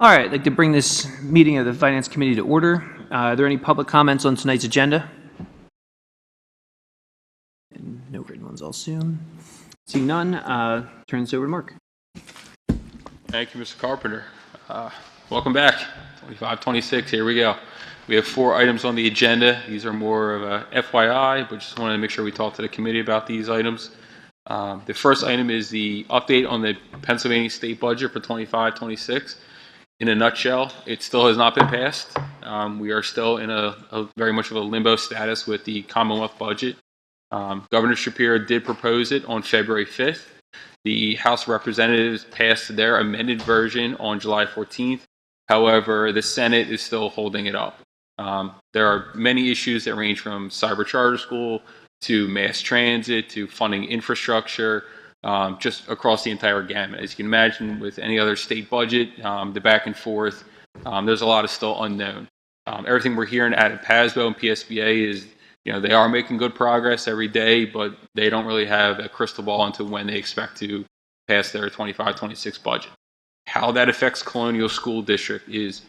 All right, I'd like to bring this meeting of the Finance Committee to order. Are there any public comments on tonight's agenda? No written ones, I'll assume. Seeing none, turn this over to Mark. Thank you, Mr. Carpenter. Welcome back. 2526, here we go. We have 4 items on the agenda. These are more of a FYI, but just wanted to make sure we talk to the committee about these items. The first item is the update on the Pennsylvania state budget for 2526. In a nutshell, it still has not been passed. We are still in a very much of a limbo status with the Commonwealth budget. Governor Shapiro did propose it on February 5th. The House of Representatives passed their amended version on July 14th. However, the Senate is still holding it up. There are many issues that range from cyber charter school to mass transit to funding infrastructure, just across the entire gamut. As you can imagine, with any other state budget, the back and forth, there's a lot of still unknown. Everything we're hearing out of PASBO and PSBA is, they are making good progress every day, but they don't really have a crystal ball into when they expect to pass their 25-26 budget. How that affects Colonial School District is,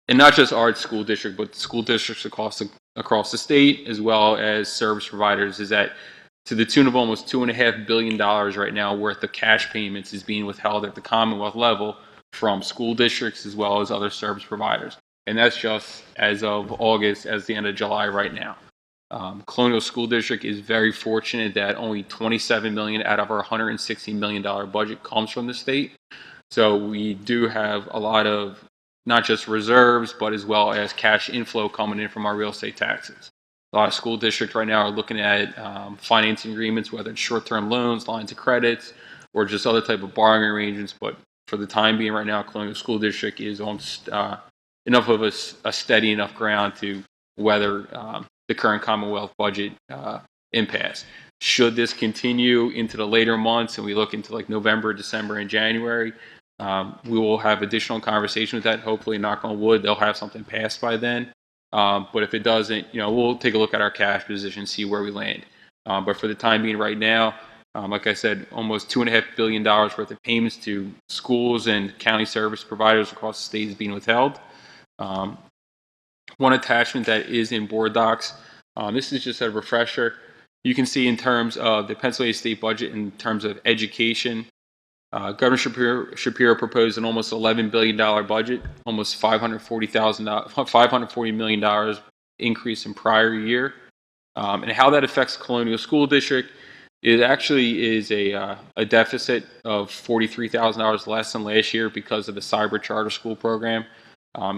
and not just our school district, but school districts across the state, as well as service providers, is that to the tune of almost $2.5 billion right now worth of cash payments is being withheld at the Commonwealth level from school districts as well as other service providers. And that's just as of August, as the end of July right now. Colonial School District is very fortunate that only $27 million out of our $160 million budget comes from the state. So we do have a lot of not just reserves, but as well as cash inflow coming in from our real estate taxes. A lot of school districts right now are looking at financing agreements, whether it's short-term loans, lines of credits, or just other type of borrowing arrangements. But for the time being right now, Colonial School District is on enough of a steady enough ground to weather the current Commonwealth budget impasse. Should this continue into the later months and we look into like November, December, and January, we will have additional conversation with that. Hopefully, knock on wood, they'll have something passed by then. But if it doesn't, we'll take a look at our cash position, see where we land. But for the time being right now, like I said, almost $2.5 billion worth of payments to schools and county service providers across the state is being withheld. One attachment that is in board docs, this is just a refresher. You can see in terms of the Pennsylvania state budget, in terms of education, Governor Shapiro proposed an almost $11 billion budget, almost $540 million increase in prior year. And how that affects Colonial School District, it actually is a deficit of $43,000 less than last year because of the cyber charter school program.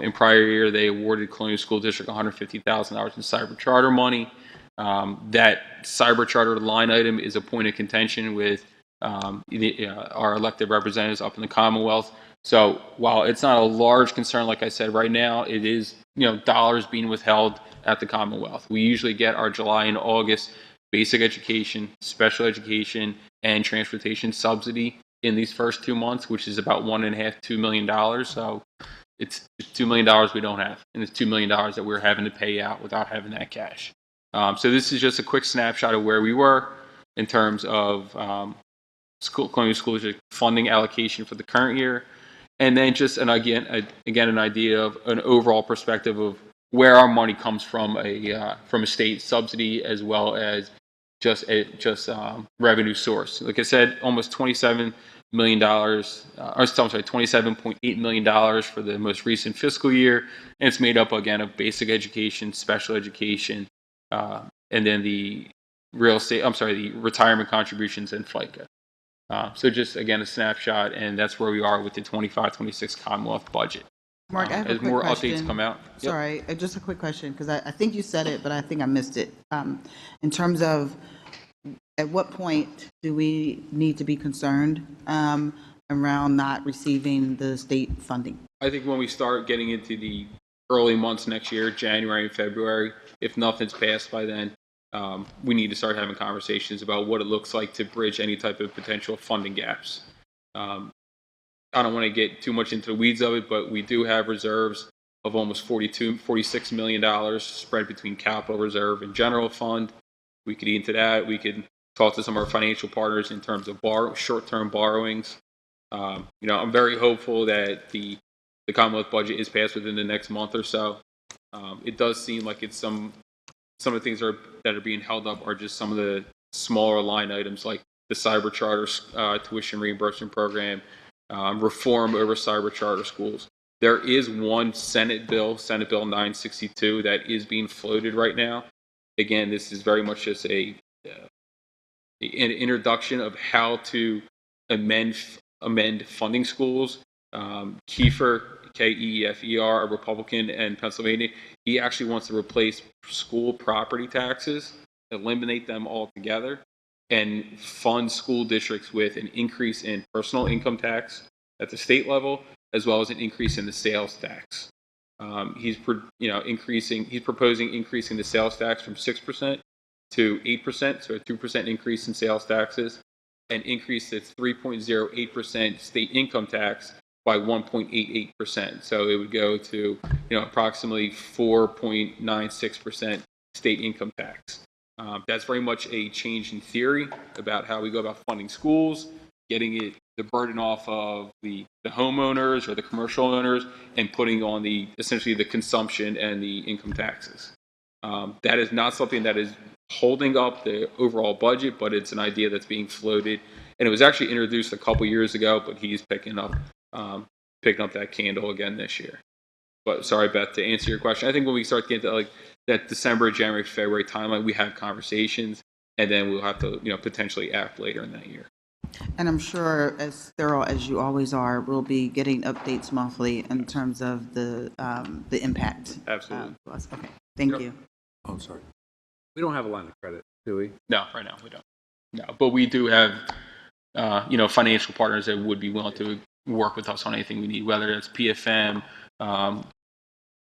In prior year, they awarded Colonial School District $150,000 in cyber charter money. That cyber charter line item is a point of contention with our elected representatives up in the Commonwealth. So while it's not a large concern, like I said, right now, it is, dollars being withheld at the Commonwealth. We usually get our July and August basic education, special education, and transportation subsidy in these first 2 months, which is about $1.5–2 million. So it's $2 million we don't have, and it's $2 million that we're having to pay out without having that cash. So this is just a quick snapshot of where we were in terms of Colonial School District funding allocation for the current year, and then just an idea of an overall perspective of where our money comes from a state subsidy as well as just revenue source. Like I said, almost $27 million, $27.8 million for the most recent fiscal year, and it's made up again of basic education, special education, and then the retirement contributions and FICA. So just, again, a snapshot, and that's where we are with the 25-26 Commonwealth budget. Mark, I have as a quick more question. Updates come out. Sorry, just a quick question, because I think you said it, but I think I missed it. In terms of at what point do we need to be concerned around not receiving the state funding? I think when we start getting into the early months next year, January and February, if nothing's passed by then, we need to start having conversations about what it looks like to bridge any type of potential funding gaps. I don't want to get too much into the weeds of it, but we do have reserves of almost $46 million spread between capital reserve and general fund. We could eat into that. We could talk to some of our financial partners in terms of short-term borrowings. I'm very hopeful that the the Commonwealth budget is passed within the next month or so. It does seem like it's some of the things that are being held up are just some of the smaller line items like the cyber charter tuition reimbursement program, reform over cyber charter schools. There is one Senate Bill 962, that is being floated right now. Again, this is very much just an introduction of how to amend funding schools. Kiefer, Keefer, a Republican in Pennsylvania, he actually wants to replace school property taxes, eliminate them altogether, and fund school districts with an increase in personal income tax at the state level, as well as an increase in the sales tax. He's proposing increasing the sales tax from 6% to 8%, so a 2% increase in sales taxes, and increase the 3.08% state income tax by 1.88%. So it would go to approximately 4.96% state income tax. That's very much a change in theory about how we go about funding schools, getting the burden off of the homeowners or the commercial owners, and putting on essentially the consumption and the income taxes. That is not something that is holding up the overall budget, but it's an idea that's being floated, and it was actually introduced a couple years ago, but he's picking up that candle again this year. But sorry, Beth, to answer your question, I think when we start getting to that December, January, February timeline, we have conversations, and then we'll have to potentially act later in that year. And I'm sure, as thorough as you always are, we'll be getting updates monthly in terms of the impact. Absolutely. To us. Okay, thank you. Oh, I'm sorry. We don't have a line of credit, do we? No, right now we don't. No, but we do have financial partners that would be willing to work with us on anything we need, whether it's PFM,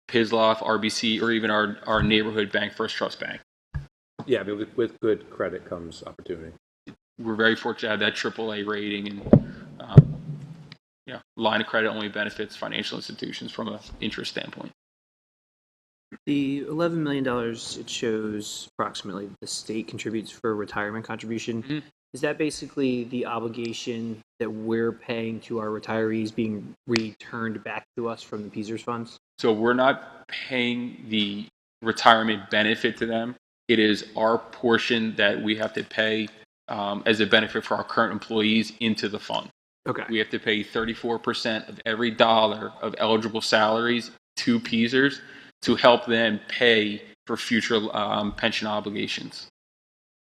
PISLOF, RBC, or even our neighborhood bank, First Trust Bank. Yeah, I mean, with good credit comes opportunity. We're very fortunate to have that AAA rating, and line of credit only benefits financial institutions from an interest standpoint. The $11 million, it shows approximately the state contributes for retirement contribution. Mm-hmm. Is that basically the obligation that we're paying to our retirees being returned back to us from the PSERS funds? So we're not paying the retirement benefit to them. It is our portion that we have to pay as a benefit for our current employees into the fund. Okay. We have to pay 34% of every dollar of eligible salaries to PSERS to help them pay for future pension obligations.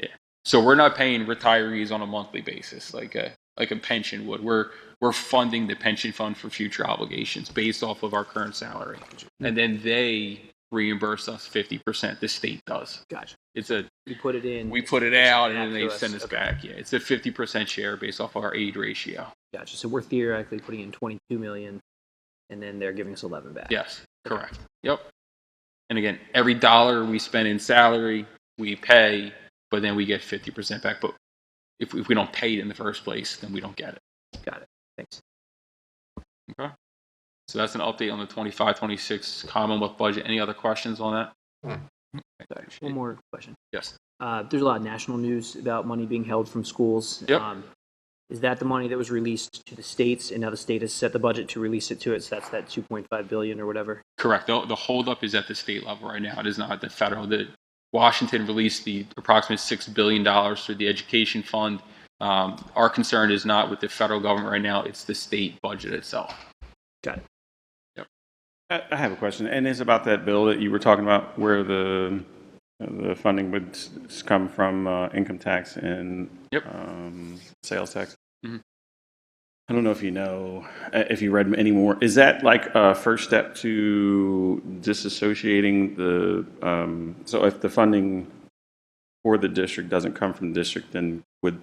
Yeah. So we're not paying retirees on a monthly basis like a pension would. We're funding the pension fund for future obligations based off of our current salary. And then they reimburse us 50%. The state does. Gotcha. We put it in. We put it out, and then they us. send us back. Yeah, it's a 50% share based off of our aid ratio. Gotcha. So we're theoretically putting in $22 million, and then they're giving us 11 back. Yes, correct. Yep. And again, every dollar we spend in salary, we pay, but then we get 50% back. But if we don't pay it in the first place, then we don't get it. Got it. Thanks. Okay. So that's an update on the 25-26 Commonwealth budget. Any other questions on that? Sorry, one more question. Yes. There's a lot of national news about money being held from schools. Yep. Is that the money that was released to the states, and now the state has set the budget to release it to it? So that's that $2.5 billion or whatever. Correct. The holdup is at the state level right now. It is not at the federal. Washington released the approximate $6 billion through the education fund. Our concern is not with the federal government right now. It's the state budget itself. Got it. Yep. I have a question, and it's about that bill that you were talking about, where the funding would come from income tax and sales tax. Mm-hmm. I don't know if you know, if you read any more. Is that like a first step to disassociating so if the funding for the district doesn't come from the district, then would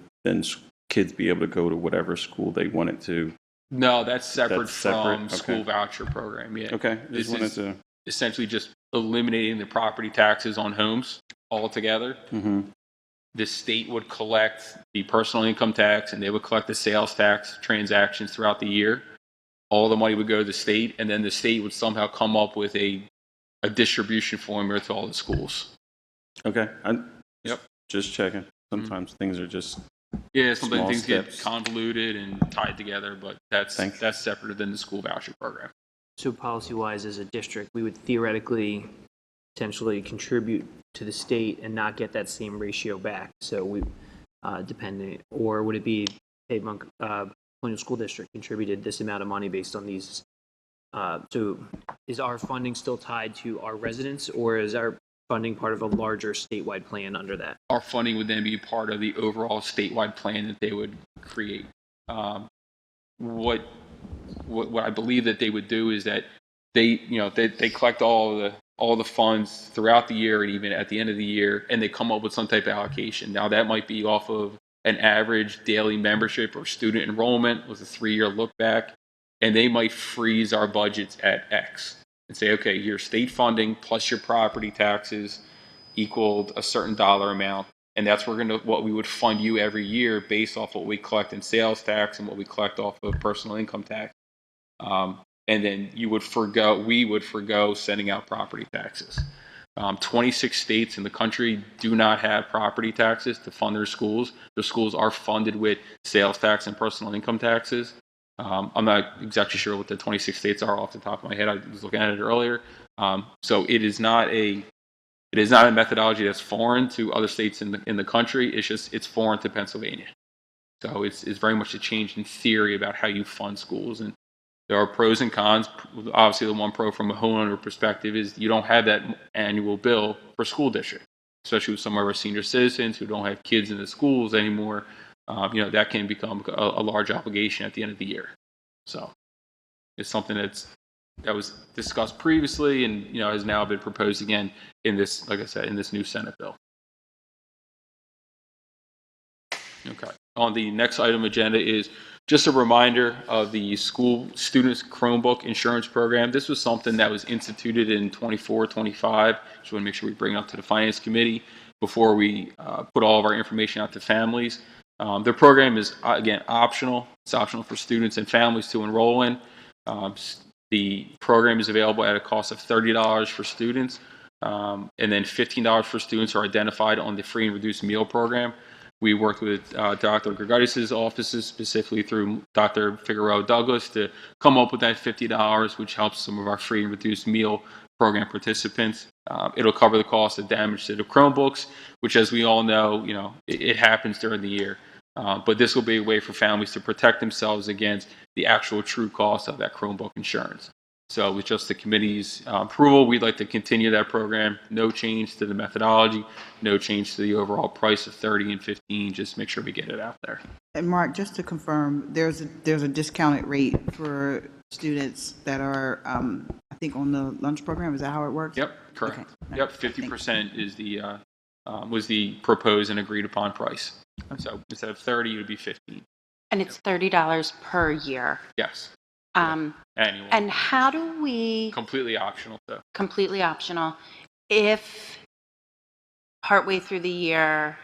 kids be able to go to whatever school they wanted to? No, that's separate from Okay. school voucher program. Yeah. Okay, This is essentially just eliminating the property taxes on homes altogether. Mm-hmm. The state would collect the personal income tax, and they would collect the sales tax transactions throughout the year. All the money would go to the state, and then the state would somehow come up with a distribution formula to all the schools. Okay. Yep. Just checking. Sometimes things are just Yeah, sometimes Small things steps. get convoluted and tied together, but that's separate than the school voucher program. so policy-wise, as a district, we would theoretically potentially contribute to the state and not get that same ratio back. So we, depending, or would it be, hey, Colonial School District contributed this amount of money based on these? So is our funding still tied to our residents, or is our funding part of a larger statewide plan under that? Our funding would then be part of the overall statewide plan that they would create. What I believe that they would do is that they collect all the funds throughout the year and even at the end of the year, and they come up with some type of allocation. Now that might be off of an average daily membership or student enrollment with a 3-year look back, and they might freeze our budgets at X and say, okay, your state funding plus your property taxes equaled a certain dollar amount, and that's what we would fund you every year based off what we collect in sales tax and what we collect off of personal income tax. And then we would forego sending out property taxes. 26 states in the country do not have property taxes to fund their schools. Their schools are funded with sales tax and personal income taxes. I'm not exactly sure what the 26 states are off the top of my head. I was looking at it earlier. So it is not a methodology that's foreign to other states in the country. It's foreign to Pennsylvania. So it's very much a change in theory about how you fund schools. And there are pros and cons. Obviously, the one pro from a homeowner perspective is you don't have that annual bill for school district, especially with some of our senior citizens who don't have kids in the schools anymore. That can become a large obligation at the end of the year. So it's something that was discussed previously and has now been proposed again in this, like I said, in this new Senate bill. Okay. On the next item agenda is just a reminder of the school students Chromebook insurance program. This was something that was instituted in 24, 25. Just want to make sure we bring it up to the Finance Committee before we put all of our information out to families. The program is, again, optional. It's optional for students and families to enroll in. The program is available at a cost of $30 for students, and then $15 for students who are identified on the free and reduced meal program. We worked with Dr. Gregardis' offices, specifically through Dr. Figueroa Douglas, to come up with that $50, which helps some of our free and reduced meal program participants. It'll cover the cost of damage to the Chromebooks, which, as we all know, it happens during the year. But this will be a way for families to protect themselves against the actual true cost of that Chromebook insurance. So with just the committee's approval, we'd like to continue that program. No change to the methodology, no change to the overall price of 30 and 15. Just make sure we get it out there. And Mark, just to confirm, there's a discounted rate for students that are, I think, on the lunch program. Is that how it works? Yep, correct. Okay. Yep, 50% is was the proposed and agreed upon price. Okay. So instead of 30, it would be 15. And it's $30 per year. Yes. Annual. And how do we... Completely optional, though. Completely optional. If partway through the year,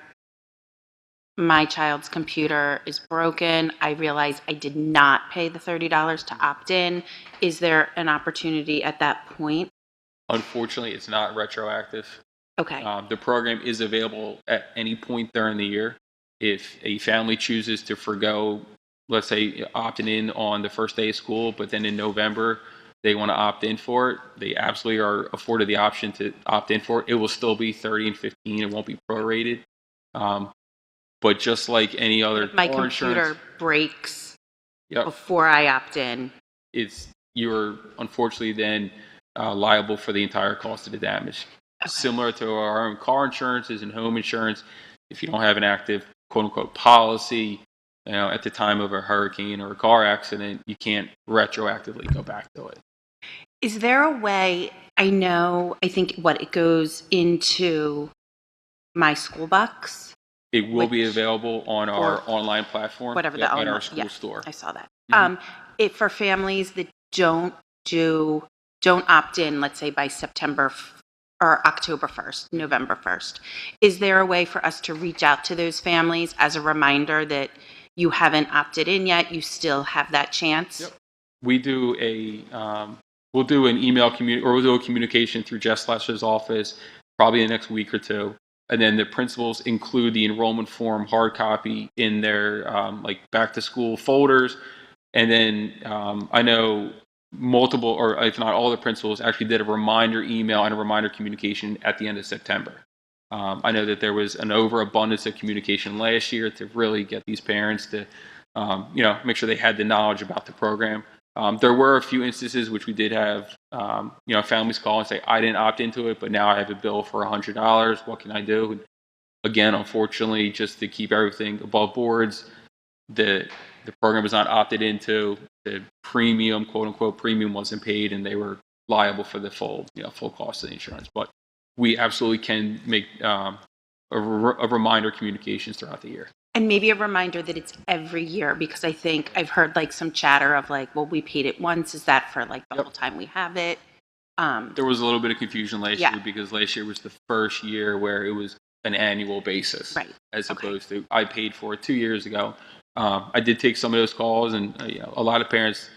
my child's computer is broken, I realize I did not pay the $30 to opt in, is there an opportunity at that point? Unfortunately, it's not retroactive. Okay. The program is available at any point during the year. If a family chooses to forgo, let's say, opting in on the first day of school, but then in November they want to opt in for it, they absolutely are afforded the option to opt in for it. It will still be 30 and 15. It won't be prorated. But just like any other if my computer breaks before I opt in, you're unfortunately then liable for the entire cost of the damage. Okay. Similar to our own car insurances and home insurance, if you don't have an active quote-unquote policy, at the time of a hurricane or a car accident, you can't retroactively go back to it. Is there a way, I think it goes into my school bucks? It will be available on our online platform, at our school store. I saw that. Mm-hmm. For families that don't opt in, let's say by September or October 1st, November 1st, is there a way for us to reach out to those families as a reminder that you haven't opted in yet, you still have that chance? Yep. We do we'll do an email we'll do a communication through Jeff Slesher's office probably in the next week or two. And then the principals include the enrollment form hard copy in their back to school folders. And then I know multiple, or if not all the principals, actually did a reminder email and a reminder communication at the end of September. I know that there was an overabundance of communication last year to really get these parents to, make sure they had the knowledge about the program. There were a few instances which we did have, families call and say, I didn't opt into it, but now I have a bill for $100. What can I do? And again, unfortunately, just to keep everything above boards, the program was not opted into. The premium, quote unquote, premium wasn't paid, and they were liable for the full cost of the insurance. But we absolutely can make a reminder communications throughout the year. And maybe a reminder that it's every year, because I think I've heard like some chatter of like, well, we paid it once. Is that for like the whole time we have it? There was a little bit of confusion last Yeah. year because last year was the first year where it was an annual basis, Right. as Okay. opposed to I paid for it 2 years ago. I did take some of those calls, and a lot of parents,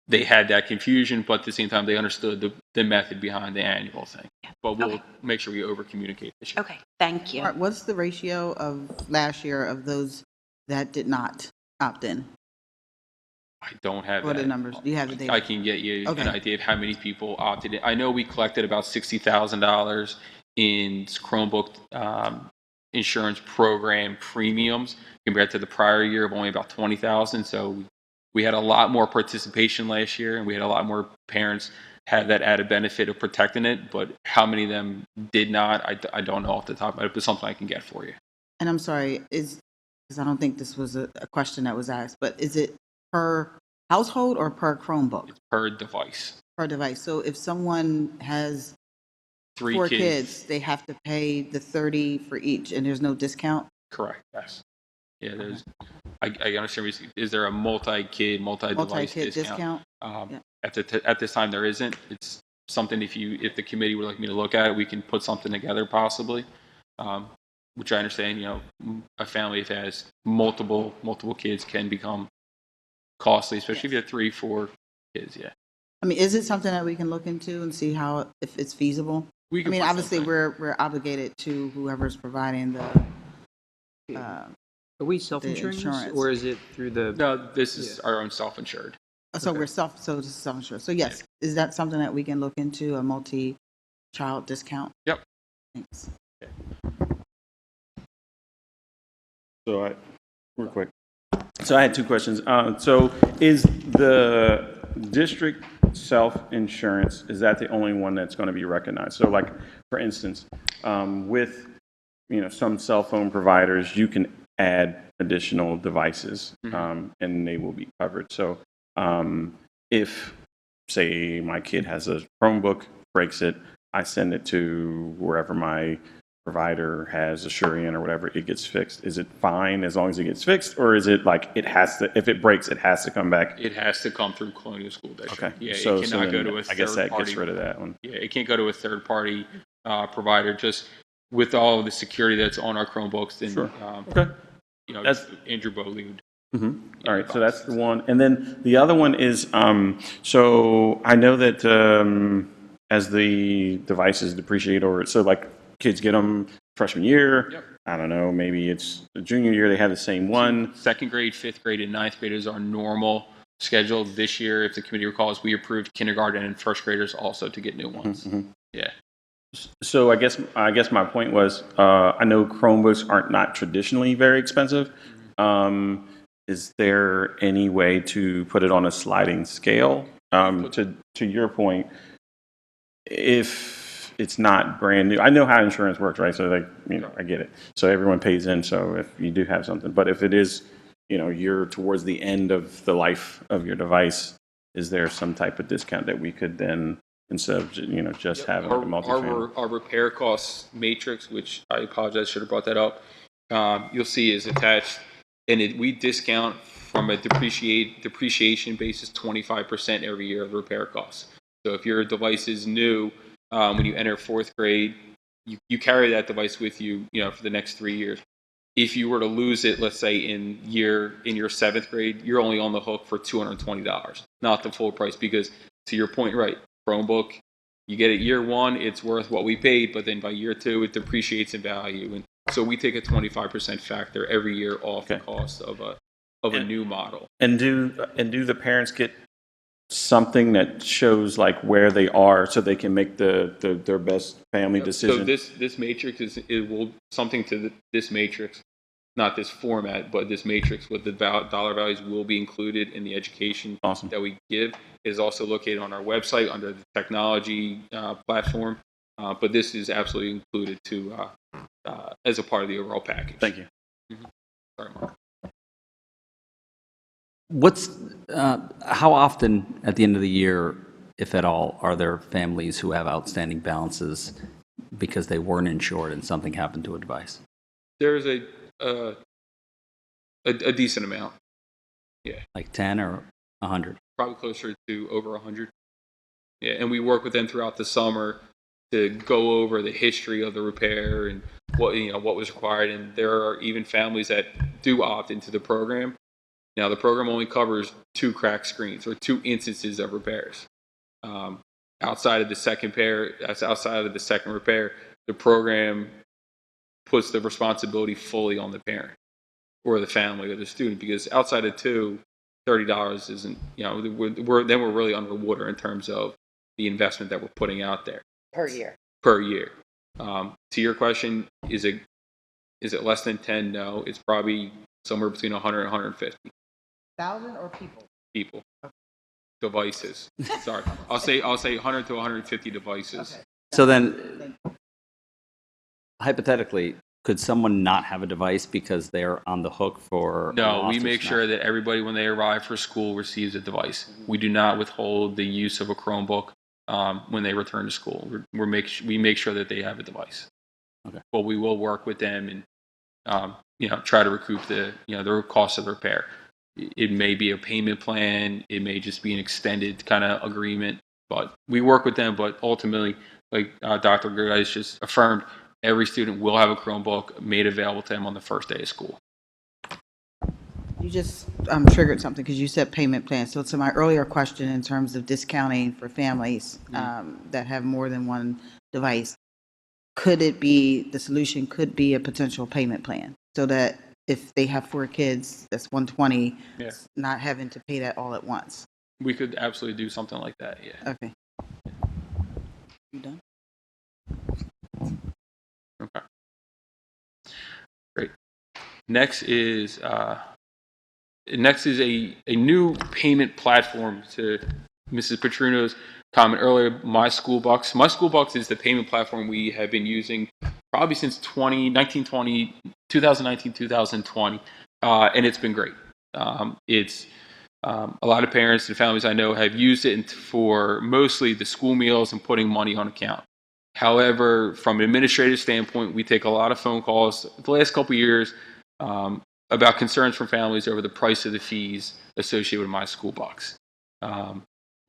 they had that confusion, but at the same time they understood the method behind the annual thing. But we'll Okay. make sure we over communicate this year. Okay, thank you. Mark, what's the ratio of last year of those that did not opt in? I don't have What are that. the numbers? Do you have the data? I can get you Okay. an idea of how many people opted in. I know we collected about $60,000 in Chromebook insurance program premiums compared to the prior year of only about 20,000. So we had a lot more participation last year, and we had a lot more parents have that added benefit of protecting it. But how many of them did not, I don't know off the top of my head, but something I can get for you. And I'm sorry, because I don't think this was a question that was asked, but is it per household or per Chromebook, It's per device. per device? So if someone has 3 4 kids. kids, they have to pay the 30 for each, and there's no discount? Correct. Yes. Yeah. There's. I understand. Is there a multi-kid, multi-device Multi-kid discount? discount? Yeah. At this time, there isn't. It's something. If the committee would like me to look at it, we can put something together possibly. Which I understand. A family that has multiple kids can become costly, especially if you have 3, 4 kids. Yeah. I mean, is it something that we can look into and see if it's feasible? We I can mean, put obviously, something. we're obligated to whoever's providing the, Are we self-insuring this, insurance. or is it through the? No, this is our own self-insured. so we're so this is self-insured. So yes, is that something that we can look into, a multi-child discount? Yep. Thanks. So real quick. So I had 2 questions. So is the district self-insurance, is that the only one that's going to be recognized? So like, for instance, with, some cell phone providers, you can add additional devices, and they will be covered. So if, say, my kid has a Chromebook, breaks it, I send it to wherever my provider has Assurian or whatever, it gets fixed. Is it fine as long as it gets fixed, or is it like it has to, if it breaks, it has to come back? It has to come through Colonial School District. Okay. Yeah, So it cannot go then to a I guess third that party. gets rid of that one. Yeah, it can't go to a third party provider. Just with all of the security that's on our Chromebooks, then Sure. Okay. That's- Andrew Beaulieu. All right, so that's the one. And then the other one is, so I know that as the devices depreciate over, so like kids get them freshman year, Yep. I don't know, maybe it's the junior year, they have the same one. Second grade, 5th grade, and 9th graders are normal schedule. This year, if the committee recalls, we approved kindergarten and first graders also to get new ones. Yeah. So I guess my point was, I know Chromebooks aren't not traditionally very expensive. Is there any way to put it on a sliding scale? To your point, if it's not brand new, I know how insurance works, right? So I get it. So everyone pays in. So if you do have something, but if it is, you're towards the end of the life of your device, is there some type of discount that we could then, instead of just having like a multi-family? Our repair costs matrix, which I apologize, should have brought that up. You'll see is attached, and we discount from a depreciation basis 25% every year of the repair costs. So if your device is new, when you enter 4th grade, you carry that device with you, for the next 3 years. If you were to lose it, let's say in your 7th grade, you're only on the hook for $220, not the full price, because to your point, right, Chromebook, you get it year 1, it's worth what we paid, but then by year 2, it depreciates in value. And so we take a 25% factor every year off the cost of a new model. And do the parents get something that shows like where they are so they can make their best family decision? So this matrix something to this matrix, not this format, but this matrix with the dollar values will be included in the education Awesome. that we give. It is also located on our website under the technology platform. But this is absolutely included as a part of the overall package. Thank you. Sorry, Mark. How often at the end of the year, if at all, are there families who have outstanding balances because they weren't insured and something happened to a device? There's a decent amount. Yeah, Like 10 or 100? probably closer to over 100. Yeah, and we work with them throughout the summer to go over the history of the repair and what was required. And there are even families that do opt into the program. Now, the program only covers 2 cracked screens or 2 instances of repairs. Outside of the second repair, the program puts the responsibility fully on the parent or the family or the student, because outside of $30 isn't, we're really underwater in terms of the investment that we're putting out there Per year. per year. To your question, is it less than 10? No, it's probably somewhere between 100 and 150 1,000 or people? people. Devices. Sorry, I'll say 100 to 150 devices. Okay. So then, hypothetically, could someone not have a device because they're on the hook for No, we lost or make snap? sure that everybody, when they arrive for school, receives a device. We do not withhold the use of a Chromebook when they return to school. We make sure that they have a device. Okay. But we will work with them and try to recoup the cost of the repair. It may be a payment plan. It may just be an extended kind of agreement. But we work with them. But ultimately, like Dr. Gerdice just affirmed, every student will have a Chromebook made available to them on the first day of school. You just triggered something because you said payment plan. So to my earlier question in terms of discounting for families that have more than one device, the solution could be a potential payment plan so that if they have 4 kids, that's $120, Yeah. not having to pay that all at once. We could absolutely do something like that. Yeah. Okay. You done? Okay. Great. Next is a new payment platform to Mrs. Petruno's comment earlier. My School Bucks. My School Bucks is the payment platform we have been using probably since 2019, 2020, and it's been great. It's a lot of parents and families I know have used it for mostly the school meals and putting money on account. However, from an administrative standpoint, we take a lot of phone calls the last couple of years about concerns from families over the price of the fees associated with My School Bucks.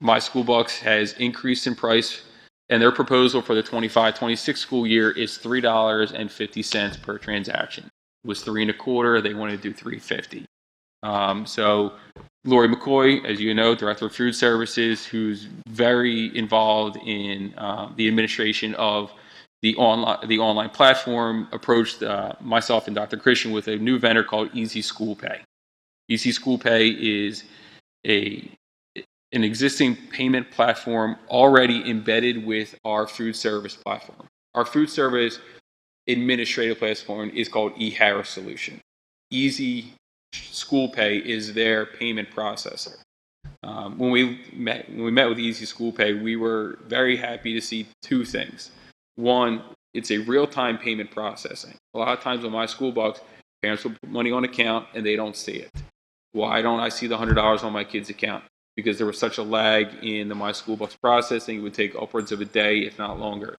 My School Bucks has increased in price, and their proposal for the 25-26 school year is $3.50 per transaction. It was $3.25. They wanted to do $3.50. So Lori McCoy, as you know, Director of Food Services, who's very involved in the administration of the online platform, approached myself and Dr. Christian with a new vendor called Easy School Pay. Easy School Pay is an existing payment platform already embedded with our food service platform. Our food service administrative platform is called eHarris Solution. Easy School Pay is their payment processor. When we met with Easy School Pay, we were very happy to see 2 things. One, it's a real-time payment processing. A lot of times on My School Bucks, parents will put money on account and they don't see it. Why don't I see the $100 on my kid's account? Because there was such a lag in the My School Bucks processing, it would take upwards of a day, if not longer.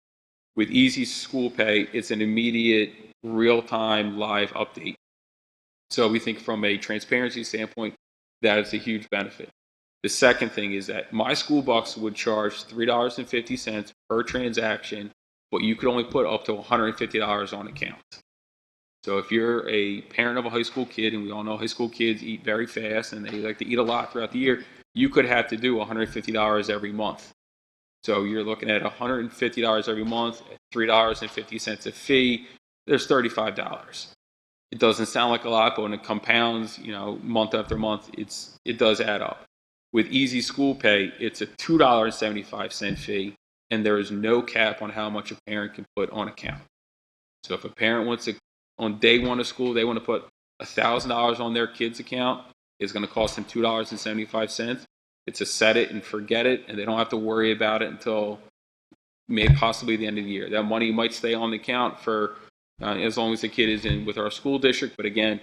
With Easy School Pay, it's an immediate, real-time, live update. So we think from a transparency standpoint, that is a huge benefit. The second thing is that My School Bucks would charge $3.50 per transaction, but you could only put up to $150 on account. So if you're a parent of a high school kid, and we all know high school kids eat very fast and they like to eat a lot throughout the year, you could have to do $150 every month. So you're looking at $150 every month, $3.50 a fee, there's $35. It doesn't sound like a lot, but when it compounds, month after month, it does add up. With Easy School Pay, it's a $2.75 fee, and there is no cap on how much a parent can put on account. So if a parent wants to, on day one of school, they want to put $1,000 on their kid's account, it's going to cost them $2.75. It's a set it and forget it, and they don't have to worry about it until maybe possibly the end of the year. That money might stay on the account for as long as the kid is in with our school district. But again,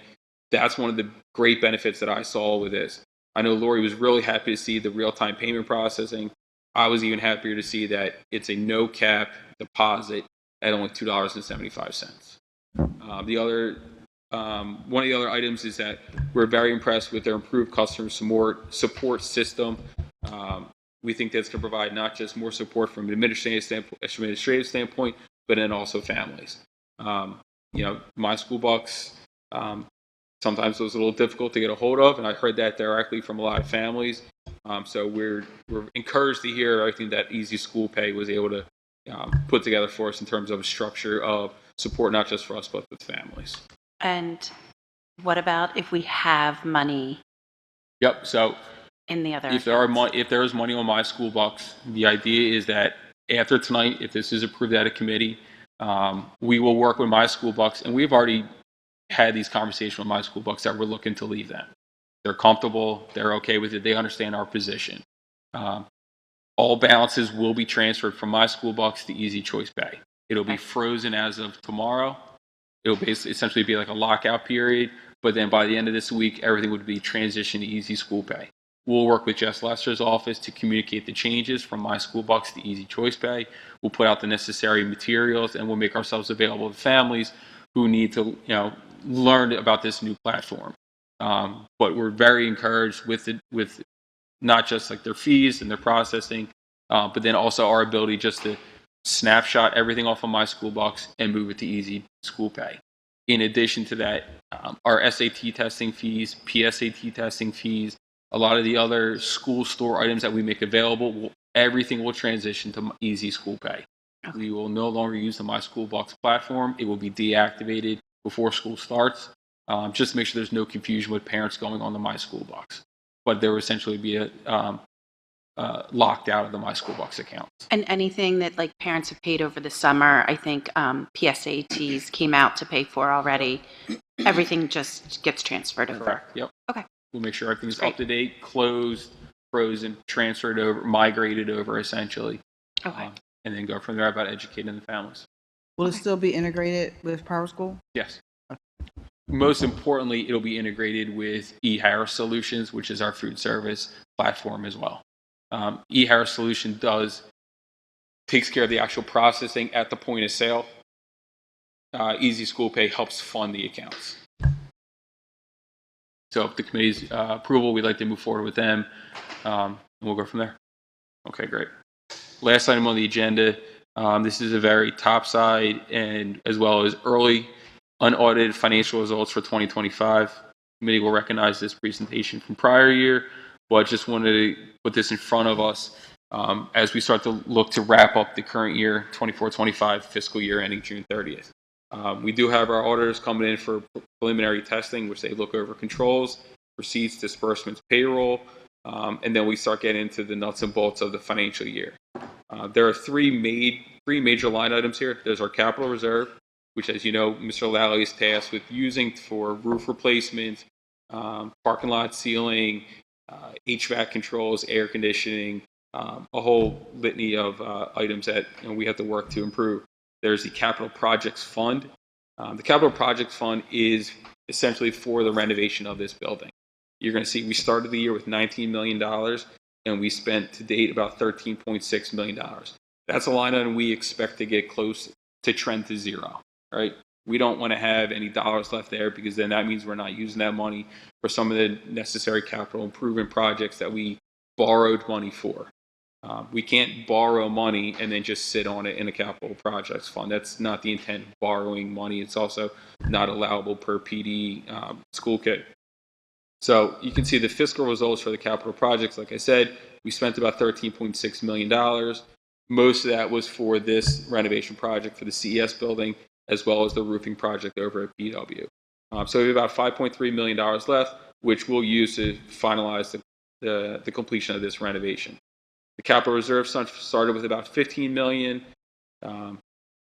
that's one of the great benefits that I saw with this. I know Lori was really happy to see the real-time payment processing. I was even happier to see that it's a no cap deposit at only $2.75. One of the other items is that we're very impressed with their improved customer support system. We think that's going to provide not just more support from an administrative standpoint, but then also families. My school bucks, sometimes it was a little difficult to get a hold of, and I heard that directly from a lot of families. So we're encouraged to hear everything that Easy School Pay was able to put together for us in terms of a structure of support, not just for us, but with families. And what about if we have money Yep. So in the other if there is money on my school bucks, the idea is that after tonight, if this is approved at a committee, we will work with my school bucks, and we've already had these conversations with my school bucks that we're looking to leave them. They're comfortable. They're okay with it. They understand our position. All balances will be transferred from my school bucks to Easy Choice Pay. It'll be frozen as of tomorrow. It'll essentially be like a lockout period, but then by the end of this week, everything would be transitioned to Easy School Pay. We'll work with Jess Lester's office to communicate the changes from my school bucks to Easy Choice Pay. We'll put out the necessary materials, and we'll make ourselves available to families who need to, learn about this new platform. But we're very encouraged with not just like their fees and their processing, but then also our ability just to snapshot everything off of my school bucks and move it to Easy School Pay. In addition to that, our SAT testing fees, PSAT testing fees, a lot of the other school store items that we make available, everything will transition to Easy School Pay. Okay. We will no longer use the My School Bucks platform. It will be deactivated before school starts, just to make sure there's no confusion with parents going on the My School Bucks. But there will essentially be locked out of the My School Bucks accounts. And anything that like parents have paid over the summer, I think PSATs came out to pay for already. Everything just gets transferred over. Correct. Yep. Okay. We'll make sure everything's up to date, closed, frozen, transferred over, migrated over essentially. Okay. And then go from there about educating the families. Will it still be integrated with Power School? Yes. Most importantly, it'll be integrated with eHarris Solutions, which is our food service platform as well. eHarris Solution takes care of the actual processing at the point of sale. Easy School Pay helps fund the accounts. So if the committee's approval, we'd like to move forward with them, and we'll go from there. Okay, great. Last item on the agenda, this is a very top side and as well as early unaudited financial results for 2025. Committee will recognize this presentation from prior year, but just wanted to put this in front of us as we start to look to wrap up the current year, 24-25 fiscal year ending June 30th. We do have our auditors coming in for preliminary testing, which they look over controls, receipts, disbursements, payroll, and then we start getting into the nuts and bolts of the financial year. There are three major line items here. There's our capital reserve, which, as you know, Mr. Lally is tasked with using for roof replacement, parking lot ceiling, HVAC controls, air conditioning, a whole litany of items that we have to work to improve. There's the Capital Projects Fund. The Capital Projects Fund is essentially for the renovation of this building. You're going to see we started the year with $19 million, and we spent to date about $13.6 million. That's a line item we expect to get close to trend to zero, right? We don't want to have any dollars left there because then that means we're not using that money for some of the necessary capital improvement projects that we borrowed money for. We can't borrow money and then just sit on it in a capital projects fund. That's not the intent of borrowing money. It's also not allowable per PD school code. So you can see the fiscal results for the capital projects. Like I said, we spent about $13.6 million. Most of that was for this renovation project for the CES building, as well as the roofing project over at BW. So we have about $5.3 million left, which we'll use to finalize the completion of this renovation. The capital reserve started with about 15 million.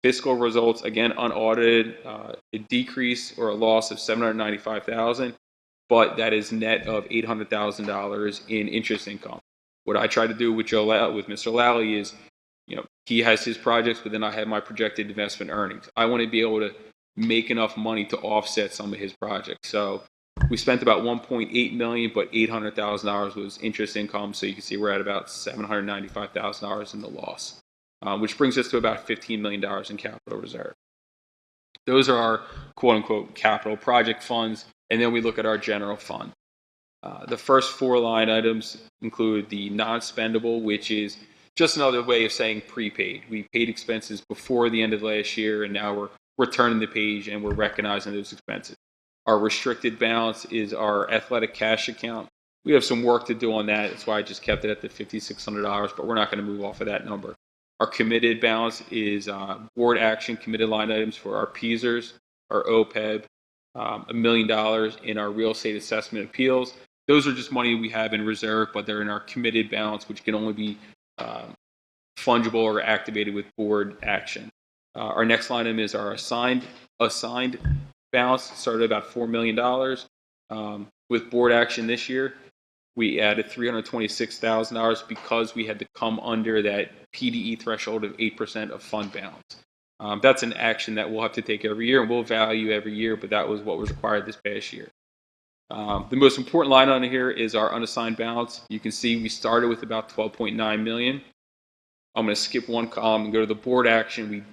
Fiscal results, again, unaudited, a decrease or a loss of 795,000, but that is net of $800,000 in interest income. What I try to do with Mr. Lally is, he has his projects, but then I have my projected investment earnings. I want to be able to make enough money to offset some of his projects. So we spent about 1.8 million, but $800,000 was interest income. So you can see we're at about $795,000 in the loss, which brings us to about $15 million in capital reserve. Those are our quote unquote capital project funds. And then we look at our general fund. The first 4 line items include the non-spendable, which is just another way of saying prepaid. We paid expenses before the end of last year, and now we're returning the page and we're recognizing those expenses. Our restricted balance is our athletic cash account. We have some work to do on that. That's why I just kept it at the $5,600, but we're not going to move off of that number. Our committed balance is board action committed line items for our PSERs, our OPEB, $1 million in our real estate assessment appeals. Those are just money we have in reserve, but they're in our committed balance, which can only be fungible or activated with board action. Our next line item is our assigned balance. Started about $4 million. With board action this year, we added $326,000 because we had to come under that PDE threshold of 8% of fund balance. That's an action that we'll have to take every year, and we'll value every year, but that was what was required this past year. The most important line on here is our unassigned balance. You can see we started with about 12.9 million. I'm going to skip one column and go to the board action.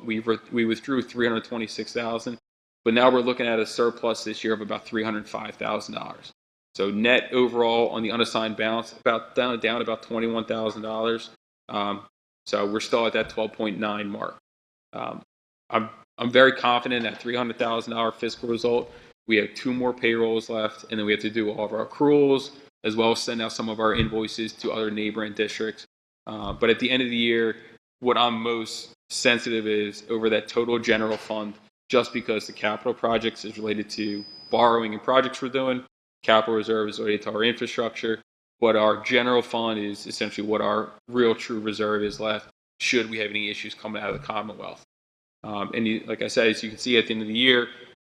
We withdrew 326,000, but now we're looking at a surplus this year of about $305,000. So net overall on the unassigned balance, down about $21,000. So we're still at that 12.9 mark. I'm very confident in that $300,000 fiscal result. We have 2 more payrolls left, and then we have to do all of our accruals, as well as send out some of our invoices to other neighboring districts. But at the end of the year, what I'm most sensitive is over that total general fund, just because the capital projects is related to borrowing and projects we're doing. Capital reserve is related to our infrastructure, but our general fund is essentially what our real true reserve is left should we have any issues coming out of the Commonwealth. Like I said, as you can see at the end of the year,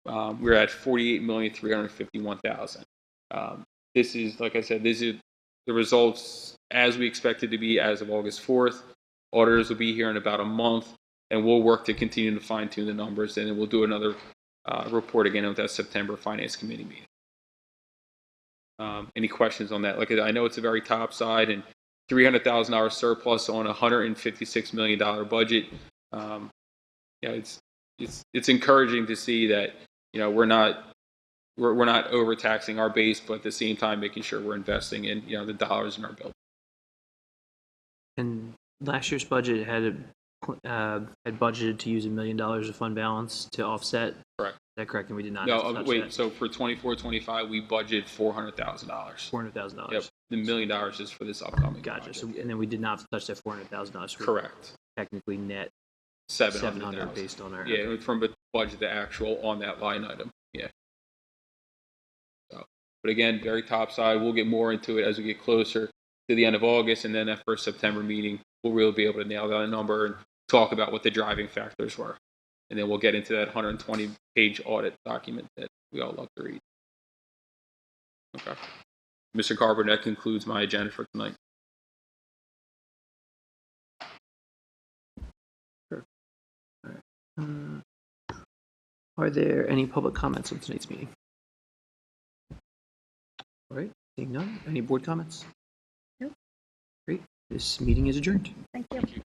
we're at $48,351,000. This is, like I said, this is the results as we expected to be as of August 4th. Auditors will be here in about a month, and we'll work to continue to fine tune the numbers, and then we'll do another report again with that September Finance Committee meeting. Any questions on that? Like, I know it's a very top side, and $300,000 surplus on a $156 million budget. It's encouraging to see that we're not overtaxing our base, but at the same time making sure we're investing in the dollars in our bill. And last year's budget had budgeted to use $1 million of fund balance to offset. Correct. Is that correct? And we did not. No, wait. So for 24-25, we budgeted $400,000. $400,000. Yep. The $1 million is for this upcoming. Gotcha. So, and then we did not touch that $400,000. Correct. Technically net 700 based on our. Yeah, from the budget to actual on that line item. Yeah. So, but again, very top side. We'll get more into it as we get closer to the end of August, and then that first September meeting, we'll really be able to nail down a number and talk about what the driving factors were. And then we'll get into that 120-page audit document that we all love to read. Okay. Mr. Carpenter, that concludes my agenda for tonight. Sure. All right. Are there any public comments on tonight's meeting? All right. Seeing none. Any board comments? No. Great. This meeting is adjourned. Thank you.